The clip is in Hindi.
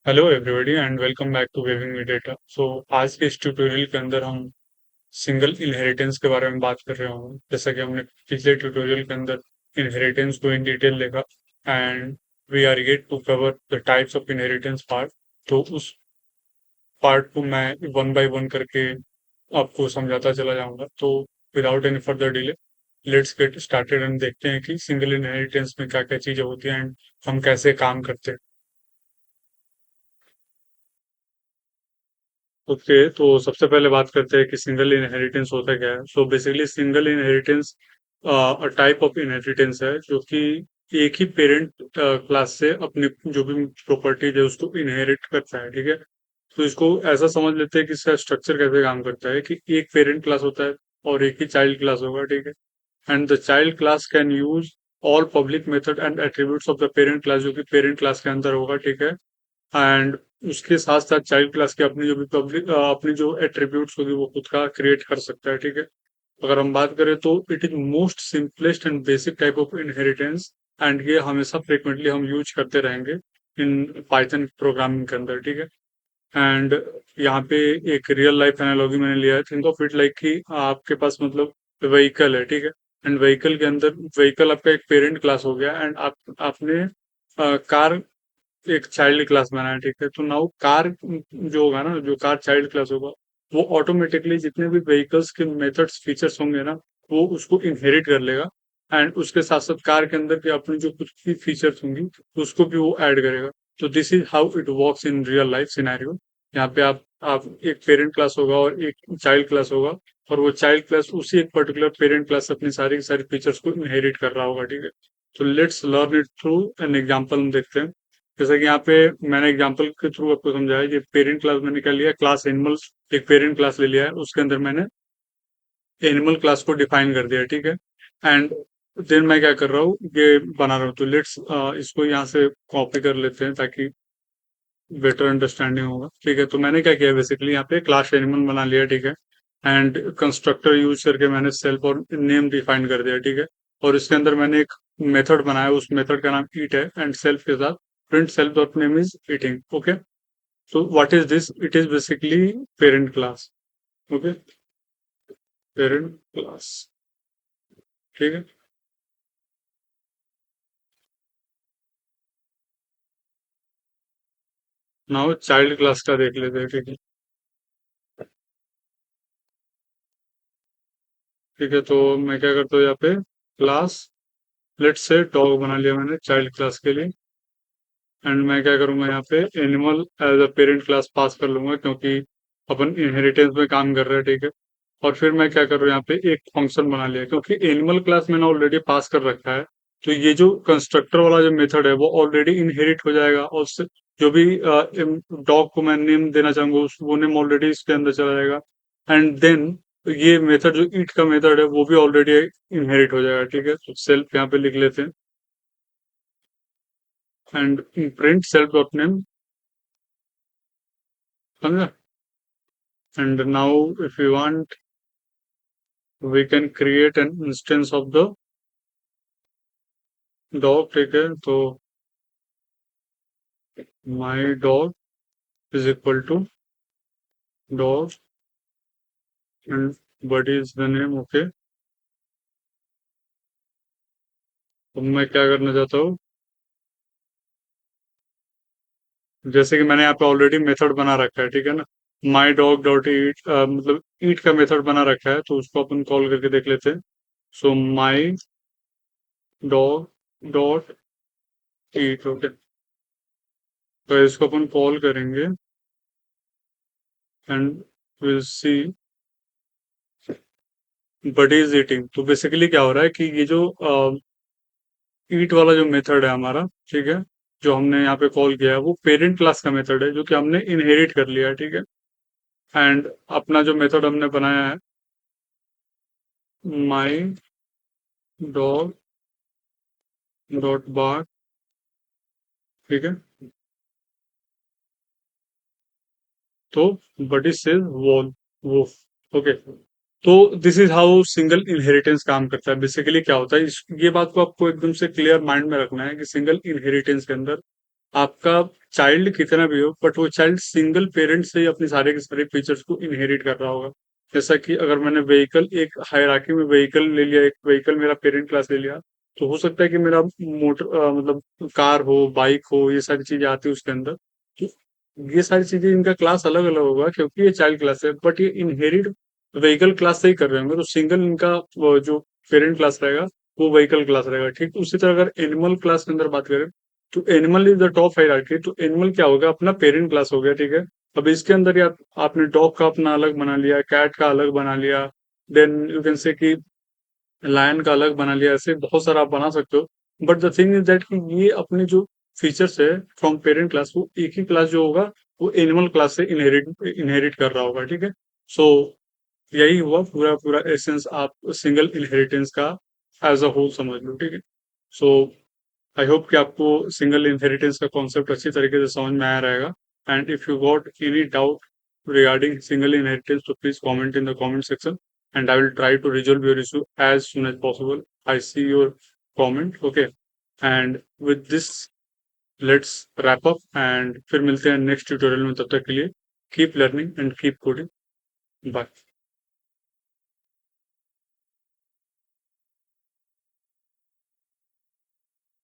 Hello everybody and welcome back to waving me data. आज के इस ट्यूटोरियल के अंदर हम सिंगल इनहेरिटेंस के बारे में बात कर रहे होंगे। जैसा कि हमने पिछले ट्यूटोरियल के अंदर इनहेरिटेंस को इन डिटेल देखा and we are yet to cover the types of inheritance part. तो उस पार्ट को मैं वन बाय वन करके आपको समझाता चला जाऊंगा। तो without any further delay let's get started and देखते हैं कि सिंगल इनहेरिटेंस में क्या क्या चीजें होती हैं एंड हम कैसे काम करते हैं। ओके, तो सबसे पहले बात करते हैं कि सिंगल इनहेरिटेंस होता क्या है। So basically single inheritance type of inheritance है जो कि एक ही पेरेंट क्लास से अपनी जो भी प्रॉपर्टीज है उसको इनहेरिट करता है। ठीक है, तो इसको ऐसा समझ लेते हैं कि इसका स्ट्रक्चर कैसे काम करता है कि एक पेरेंट क्लास होता है और एक ही चाइल्ड क्लास होगा। ठीक है, and the child class can use all public method and attributes of the parent class, जो कि पेरेंट क्लास के अंदर होगा। ठीक है, एंड उसके साथ साथ चाइल्ड क्लास की अपनी जो भी पब्लिक अपनी जो एट्रीब्यूट्स होगी वो खुद का क्रिएट कर सकता है। ठीक है, अगर हम बात करें तो it is most simplest and basic type of inheritance and ये हमेशा फ्रिक्वेंटली हम यूज करते रहेंगे इन पाइथन प्रोग्रामिंग के अंदर। ठीक है, एंड यहाँ पे एक रियल लाइफ एनालॉजी मैंने लिया है। थिंक ऑफ इट लाइक कि आपके पास मतलब व्हीकल है। ठीक है, एंड व्हीकल के अंदर व्हीकल आपका एक पेरेंट क्लास हो गया एंड आप आपने कार एक चाइल्ड क्लास बनाया है। ठीक है, तो नाउ कार जो होगा ना, जो कार चाइल्ड क्लास होगा वो ऑटोमेटिकली जितने भी व्हीकल्स के मेथड्स फीचर्स होंगे ना वो उसको इनहेरिट कर लेगा एंड उसके साथ साथ कार के अंदर के अपनी जो कुछ भी फीचर्स होंगी उसको भी वो ऐड करेगा। तो this is how it works in real life scenario. यहाँ पे आप एक पेरेंट क्लास होगा और एक चाइल्ड क्लास होगा और वो चाइल्ड क्लास उसी एक पर्टिकुलर पेरेंट क्लास से अपनी सारी की सारी फीचर्स को इनहेरिट कर रहा होगा। ठीक है, तो let's learn it through an example हम देखते हैं। जैसे कि यहाँ पे मैंने एग्जांपल के थ्रू आपको समझाया, ये पेरेंट क्लास मैंने क्या लिया, क्लास एनिमल्स एक पेरेंट क्लास ले लिया है, उसके अंदर मैंने एनिमल क्लास को डिफाइन कर दिया। ठीक है, एंड देन मैं क्या कर रहा हूँ, ये बना रहा हूँ। तो लेट्स इसको यहाँ से कॉपी कर लेते हैं ताकि बेटर अंडरस्टैंडिंग होगा। ठीक है, तो मैंने क्या किया, बेसिकली यहाँ पे क्लास एनिमल बना लिया। ठीक है, एंड कंस्ट्रक्टर यूज करके मैंने सेल्फ और नेम डिफाइन कर दिया। ठीक है, और इसके अंदर मैंने एक मेथड बनाया, उस मेथड का नाम ईट है एंड सेल्फ के साथ print self dot name is eating. Okay, so what is this? It is basically parent class. Okay, parent class. ठीक है, नाउ चाइल्ड क्लास का देख लेते हैं। ठीक है, ठीक है, तो मैं क्या करता हूँ यहाँ पे क्लास लेट्स से डॉग बना लिया मैंने चाइल्ड क्लास के लिए एंड मैं क्या करूंगा यहाँ पे animal as a parent class pass कर लूंगा क्योंकि अपन इनहेरिटेंस में काम कर रहे हैं। ठीक है, और फिर मैं क्या कर रहा हूँ यहाँ पे एक फंक्शन बना लिया क्योंकि एनिमल क्लास मैंने ऑलरेडी पास कर रखा है। तो ये जो कंस्ट्रक्टर वाला जो मेथड है वो ऑलरेडी इनहेरिट हो जाएगा और उससे जो भी डॉग को मैं नेम देना चाहूंगा वो नेम ऑलरेडी इसके अंदर चला जाएगा एंड देन ये मेथड जो ईट का मेथड है वो भी ऑलरेडी इनहेरिट हो जाएगा। ठीक है, तो सेल्फ यहाँ पे लिख लेते हैं and print self dot name. समझा? And now if we want we can create an instance of the dog। ठीक है, तो my dog is equal to dog and what is the name। Okay, तो मैं क्या करना चाहता हूँ, जैसे कि मैंने यहाँ पे ऑलरेडी मेथड बना रखा है। ठीक है ना, माई डॉग डॉट ईट मतलब ईट का मेथड बना रखा है तो उसको अपन कॉल करके देख लेते हैं। So my dog dot eat. Okay, तो इसको अपन कॉल करेंगे and will see but is eating. तो बेसिकली क्या हो रहा है कि ये जो ईट वाला जो मेथड है हमारा, ठीक है, जो हमने यहाँ पे कॉल किया है वो पेरेंट क्लास का मेथड है जो कि हमने इनहेरिट कर लिया है। ठीक है, एंड अपना जो मेथड हमने बनाया है माई डॉग डॉट बार। ठीक है, तो but is says wall woof. Okay, तो this is how single inheritance काम करता है। बेसिकली क्या होता है, ये बात को आपको एकदम से क्लियर माइंड में रखना है कि सिंगल इनहेरिटेंस के अंदर आपका चाइल्ड कितना भी हो, बट वो चाइल्ड सिंगल पेरेंट से ही अपने सारे के सारे फीचर्स को इनहेरिट कर रहा होगा। जैसा कि अगर मैंने व्हीकल एक हायरार्की में व्हीकल ले लिया, एक व्हीकल मेरा पेरेंट क्लास ले लिया, तो हो सकता है कि मेरा मोटर मतलब कार हो, बाइक हो, ये सारी चीजें आती है उसके अंदर। तो ये सारी चीजें इनका क्लास अलग अलग होगा क्योंकि ये चाइल्ड क्लास है, बट ये इनहेरिट व्हीकल क्लास से ही कर रहे होंगे, तो सिंगल इनका वो जो पेरेंट क्लास रहेगा वो व्हीकल क्लास रहेगा। ठीक उसी तरह अगर एनिमल क्लास के अंदर बात करें, तो animal is the top hierarchy. तो एनिमल क्या होगा, अपना पेरेंट क्लास हो गया, ठीक है। अब इसके अंदर या आपने डॉग का अपना अलग बना लिया, कैट का अलग बना लिया, देन यू कैन से कि लायन का अलग बना लिया, ऐसे बहुत सारा आप बना सकते हो। But the thing is that कि ये अपने जो फीचर्स है फ्रॉम पेरेंट क्लास, वो एक ही क्लास जो होगा वो एनिमल क्लास से इनहेरिट कर रहा होगा, ठीक है। सो यही हुआ पूरा पूरा एसेंस, आप सिंगल इनहेरिटेंस का एज अ होल समझ लो, ठीक है। सो आई होप कि आपको सिंगल इनहेरिटेंस का कॉन्सेप्ट अच्छी तरीके से समझ में आया रहेगा। And if you got any doubt regarding single inheritance, so please comment in the comment section and I will try to resolve your issue as soon as possible. I see your comment, okay? And with this, let's wrap up and फिर मिलते हैं नेक्स्ट ट्यूटोरियल में। तब तक के लिए keep learning and keep coding. Bye.